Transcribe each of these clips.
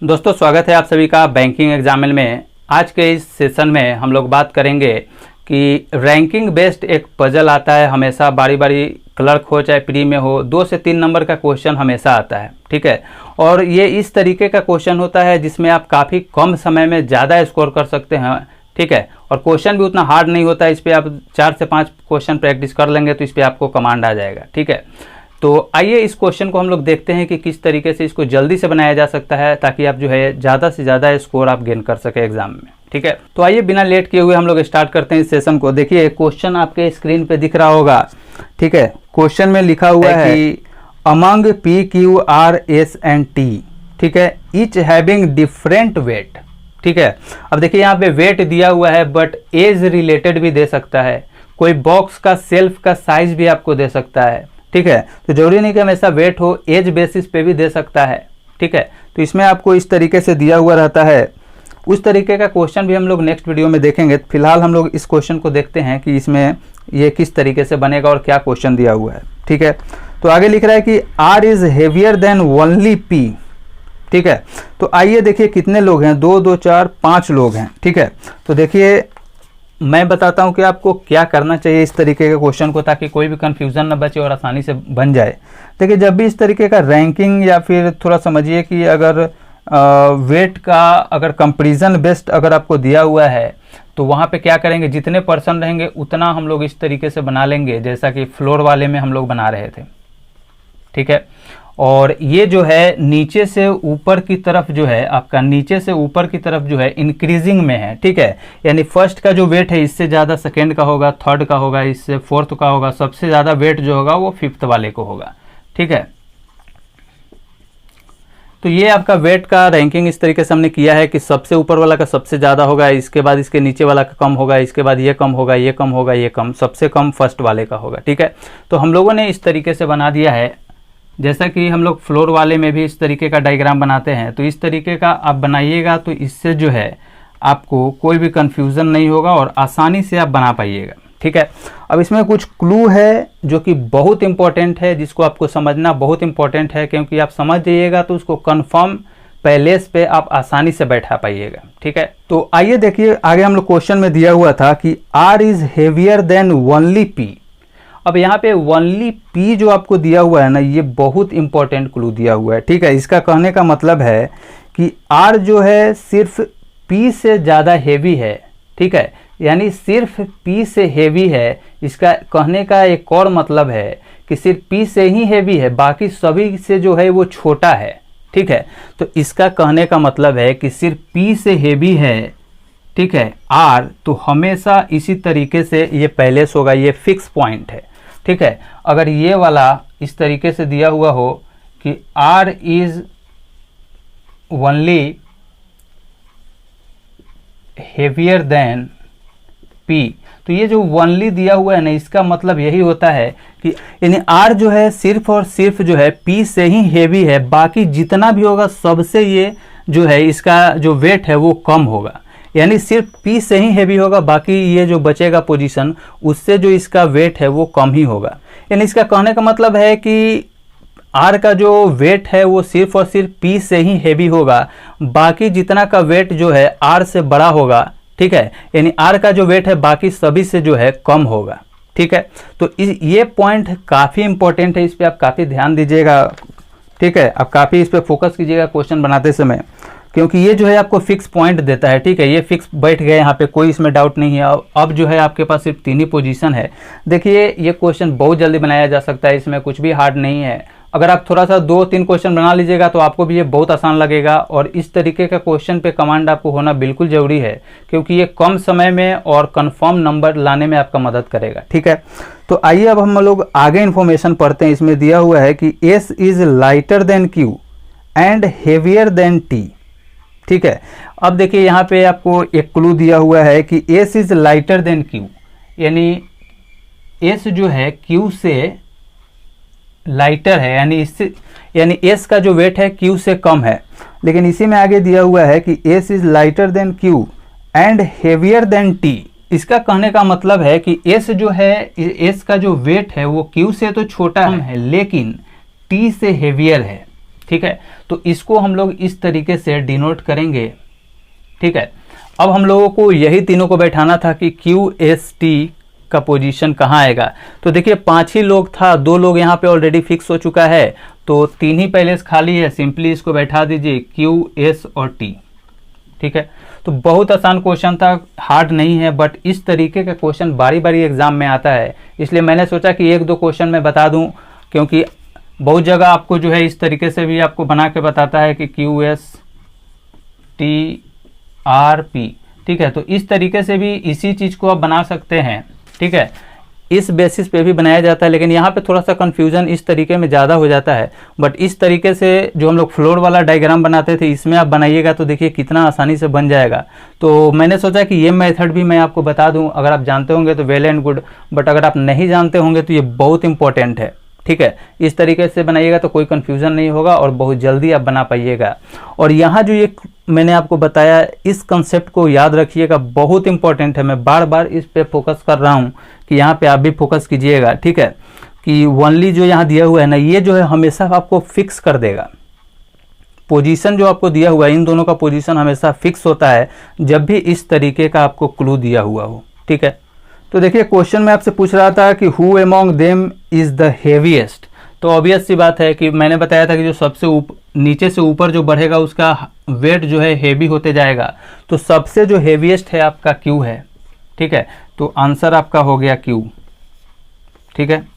दोस्तों स्वागत है आप सभी का बैंकिंग एग्जामिन में। आज के इस सेशन में हम लोग बात करेंगे कि रैंकिंग बेस्ड एक पजल आता है हमेशा, बारी बारी क्लर्क हो चाहे प्री में हो, 2 से 3 नंबर का क्वेश्चन हमेशा आता है, ठीक है। और ये इस तरीके का क्वेश्चन होता है जिसमें आप काफ़ी कम समय में ज़्यादा स्कोर कर सकते हैं, ठीक है। और क्वेश्चन भी उतना हार्ड नहीं होता है, इस पर आप 4 से 5 क्वेश्चन प्रैक्टिस कर लेंगे तो इस पर आपको कमांड आ जाएगा, ठीक है। तो आइए इस क्वेश्चन को हम लोग देखते हैं कि किस तरीके से इसको जल्दी से बनाया जा सकता है ताकि आप जो है ज़्यादा से ज़्यादा स्कोर आप गेन कर सके एग्जाम में, ठीक है। तो आइए बिना लेट किए हुए हम लोग स्टार्ट करते हैं इस सेशन को। देखिए क्वेश्चन आपके स्क्रीन पे दिख रहा होगा, ठीक है। क्वेश्चन में लिखा हुआ है कि among P Q R S and T, ठीक है, ईच हैविंग डिफरेंट वेट, ठीक है। अब देखिए यहाँ पे वेट दिया हुआ है बट एज रिलेटेड भी दे सकता है, कोई बॉक्स का सेल्फ का साइज भी आपको दे सकता है, ठीक है। तो जरूरी नहीं कि हमेशा वेट हो, एज बेसिस पे भी दे सकता है, ठीक है। तो इसमें आपको इस तरीके से दिया हुआ रहता है। उस तरीके का क्वेश्चन भी हम लोग नेक्स्ट वीडियो में देखेंगे। फिलहाल हम लोग इस क्वेश्चन को देखते हैं कि इसमें ये किस तरीके से बनेगा और क्या क्वेश्चन दिया हुआ है, ठीक है। तो आगे लिख रहा है कि R is heavier than only P, ठीक है। तो आइए देखिए कितने लोग हैं, 2 2 4 5 लोग हैं, ठीक है। तो देखिए मैं बताता हूं कि आपको क्या करना चाहिए इस तरीके के क्वेश्चन को ताकि कोई भी कंफ्यूजन ना बचे और आसानी से बन जाए। देखिए जब भी इस तरीके का रैंकिंग या फिर थोड़ा समझिए कि अगर वेट का अगर कंपैरिजन बेस्ड अगर आपको दिया हुआ है तो वहाँ पे क्या करेंगे, जितने पर्सन रहेंगे उतना हम लोग इस तरीके से बना लेंगे जैसा कि फ्लोर वाले में हम लोग बना रहे थे, ठीक है। और ये जो है नीचे से ऊपर की तरफ जो है आपका, नीचे से ऊपर की तरफ जो है इंक्रीजिंग में है, ठीक है। यानी फर्स्ट का जो वेट है इससे ज़्यादा सेकेंड का होगा, थर्ड का होगा, इससे फोर्थ का होगा, सबसे ज़्यादा वेट जो होगा वो फिफ्थ वाले को होगा, ठीक है। तो ये आपका वेट का रैंकिंग इस तरीके से हमने किया है कि सबसे ऊपर वाला का सबसे ज़्यादा होगा, इसके बाद इसके नीचे वाला का कम होगा, इसके बाद ये कम होगा, ये कम होगा, ये कम, सबसे कम फर्स्ट वाले का होगा, ठीक है। तो हम लोगों ने इस तरीके से बना दिया है जैसा कि हम लोग फ्लोर वाले में भी इस तरीके का डायग्राम बनाते हैं। तो इस तरीके का आप बनाइएगा तो इससे जो है आपको कोई भी कंफ्यूजन नहीं होगा और आसानी से आप बना पाइएगा, ठीक है। अब इसमें कुछ क्लू है जो कि बहुत इंपॉर्टेंट है, जिसको आपको समझना बहुत इंपॉर्टेंट है, क्योंकि आप समझ जाइएगा तो उसको कन्फर्म पैलेस पे आप आसानी से बैठा पाइएगा, ठीक है। तो आइए देखिए आगे हम लोग क्वेश्चन में दिया हुआ था कि R is heavier than only P. अब यहाँ पे ओनली पी जो आपको दिया हुआ है ना, ये बहुत इंपॉर्टेंट क्लू दिया हुआ है, ठीक है। इसका कहने का मतलब है कि आर जो है सिर्फ पी से ज़्यादा हेवी है, ठीक है। यानी सिर्फ पी से हेवी है, इसका कहने का एक और मतलब है कि सिर्फ पी से ही हेवी है, बाकी सभी से जो है वो छोटा है, ठीक है। तो इसका कहने का मतलब है कि सिर्फ पी से हेवी है, ठीक है, आर, तो हमेशा इसी तरीके से ये पैलेस होगा, ये फिक्स पॉइंट है, ठीक है। अगर ये वाला इस तरीके से दिया हुआ हो कि R is only heavier than P, तो ये जो ओनली दिया हुआ है ना, इसका मतलब यही होता है कि यानी R जो है सिर्फ और सिर्फ जो है P से ही हेवी है, बाकी जितना भी होगा सबसे ये जो है इसका जो वेट है वो कम होगा। यानी सिर्फ पी से ही हेवी होगा, बाकी ये जो बचेगा पोजीशन उससे जो इसका वेट है वो कम ही होगा। यानी इसका कहने का मतलब है कि आर का जो वेट है वो सिर्फ और सिर्फ पी से ही हेवी होगा, बाकी जितना का वेट जो है आर से बड़ा होगा, ठीक है। यानी आर का जो वेट है बाकी सभी से जो है कम होगा, ठीक है। तो ये पॉइंट काफ़ी इंपॉर्टेंट है, इस पर आप काफ़ी ध्यान दीजिएगा, ठीक है। आप काफ़ी इस पर फोकस कीजिएगा क्वेश्चन बनाते समय, क्योंकि ये जो है आपको फिक्स पॉइंट देता है, ठीक है। ये फिक्स बैठ गए यहाँ पे, कोई इसमें डाउट नहीं है। अब जो है आपके पास सिर्फ 3 ही पोजीशन है। देखिए ये क्वेश्चन बहुत जल्दी बनाया जा सकता है, इसमें कुछ भी हार्ड नहीं है। अगर आप थोड़ा सा 2-3 क्वेश्चन बना लीजिएगा तो आपको भी ये बहुत आसान लगेगा। और इस तरीके का क्वेश्चन पे कमांड आपको होना बिल्कुल ज़रूरी है, क्योंकि ये कम समय में और कन्फर्म नंबर लाने में आपका मदद करेगा, ठीक है। तो आइए अब हम लोग आगे इन्फॉर्मेशन पढ़ते हैं। इसमें दिया हुआ है कि S is lighter than Q and heavier than T, ठीक है। अब देखिए यहाँ पे आपको एक क्लू दिया हुआ है कि S is lighter than Q, यानी एस जो है क्यू से लाइटर है, यानी एस का जो वेट है क्यू से कम है। लेकिन इसी में आगे दिया हुआ है कि S is lighter than Q and heavier than T. इसका कहने का मतलब है कि एस जो है, एस का जो वेट है वो क्यू से तो छोटा है लेकिन टी से हेवियर है, ठीक है। तो इसको हम लोग इस तरीके से डिनोट करेंगे, ठीक है। अब हम लोगों को यही तीनों को बैठाना था कि QST का पोजीशन कहाँ आएगा। तो देखिए 5 ही लोग था, 2 लोग यहाँ पे ऑलरेडी फिक्स हो चुका है, तो 3 ही पहले से खाली है, सिंपली इसको बैठा दीजिए QS और T, ठीक है। तो बहुत आसान क्वेश्चन था, हार्ड नहीं है, बट इस तरीके का क्वेश्चन बारी बारी एग्जाम में आता है, इसलिए मैंने सोचा कि 1-2 क्वेश्चन मैं बता दूं, क्योंकि बहुत जगह आपको जो है इस तरीके से भी आपको बना के बताता है कि QSTRP, ठीक है। तो इस तरीके से भी इसी चीज़ को आप बना सकते हैं, ठीक है। इस बेसिस पे भी बनाया जाता है, लेकिन यहाँ पे थोड़ा सा कन्फ्यूजन इस तरीके में ज़्यादा हो जाता है, बट इस तरीके से जो हम लोग फ्लोर वाला डायग्राम बनाते थे इसमें आप बनाइएगा तो देखिए कितना आसानी से बन जाएगा। तो मैंने सोचा कि ये मेथड भी मैं आपको बता दूं, अगर आप जानते होंगे तो वेल एंड गुड, बट अगर आप नहीं जानते होंगे तो ये बहुत इंपॉर्टेंट है, ठीक है। इस तरीके से बनाइएगा तो कोई कन्फ्यूजन नहीं होगा और बहुत जल्दी आप बना पाइएगा। और यहाँ जो ये मैंने आपको बताया, इस कंसेप्ट को याद रखिएगा, बहुत इंपॉर्टेंट है। मैं बार बार इस पे फोकस कर रहा हूँ कि यहाँ पे आप भी फोकस कीजिएगा, ठीक है। कि ओनली जो यहाँ दिया हुआ है ना, ये जो है हमेशा आपको फिक्स कर देगा। पोजीशन जो आपको दिया हुआ है, इन दोनों का पोजीशन हमेशा फिक्स होता है जब भी इस तरीके का आपको क्लू दिया हुआ हो, ठीक है। तो देखिए क्वेश्चन में आपसे पूछ रहा था कि who among them is the heaviest. तो ऑब्वियस सी बात है कि मैंने बताया था कि जो सबसे नीचे से ऊपर जो बढ़ेगा उसका वेट जो है हेवी होते जाएगा। तो सबसे जो हेवीएस्ट है आपका Q है, ठीक है। तो आंसर आपका हो गया Q, ठीक है।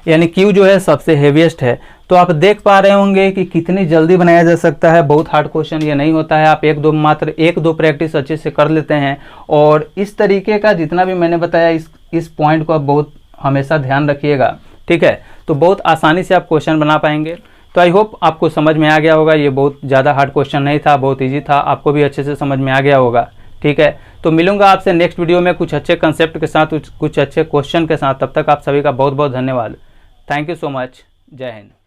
यानी Q जो है सबसे हेवीएस्ट है। तो आप देख पा रहे होंगे कि कितनी जल्दी बनाया जा सकता है। बहुत हार्ड क्वेश्चन ये नहीं होता है, आप मात्र एक दो प्रैक्टिस अच्छे से कर लेते हैं। और इस तरीके का जितना भी मैंने बताया, इस पॉइंट को आप बहुत हमेशा ध्यान रखिएगा, ठीक है। तो बहुत आसानी से आप क्वेश्चन बना पाएंगे। तो आई होप आपको समझ में आ गया होगा। ये बहुत ज़्यादा हार्ड क्वेश्चन नहीं था, बहुत ईजी था, आपको भी अच्छे से समझ में आ गया होगा, ठीक है। तो मिलूंगा आपसे नेक्स्ट वीडियो में कुछ अच्छे कंसेप्ट के साथ, कुछ अच्छे क्वेश्चन के साथ। तब तक आप सभी का बहुत बहुत धन्यवाद। Thank you so much. जय हिंद।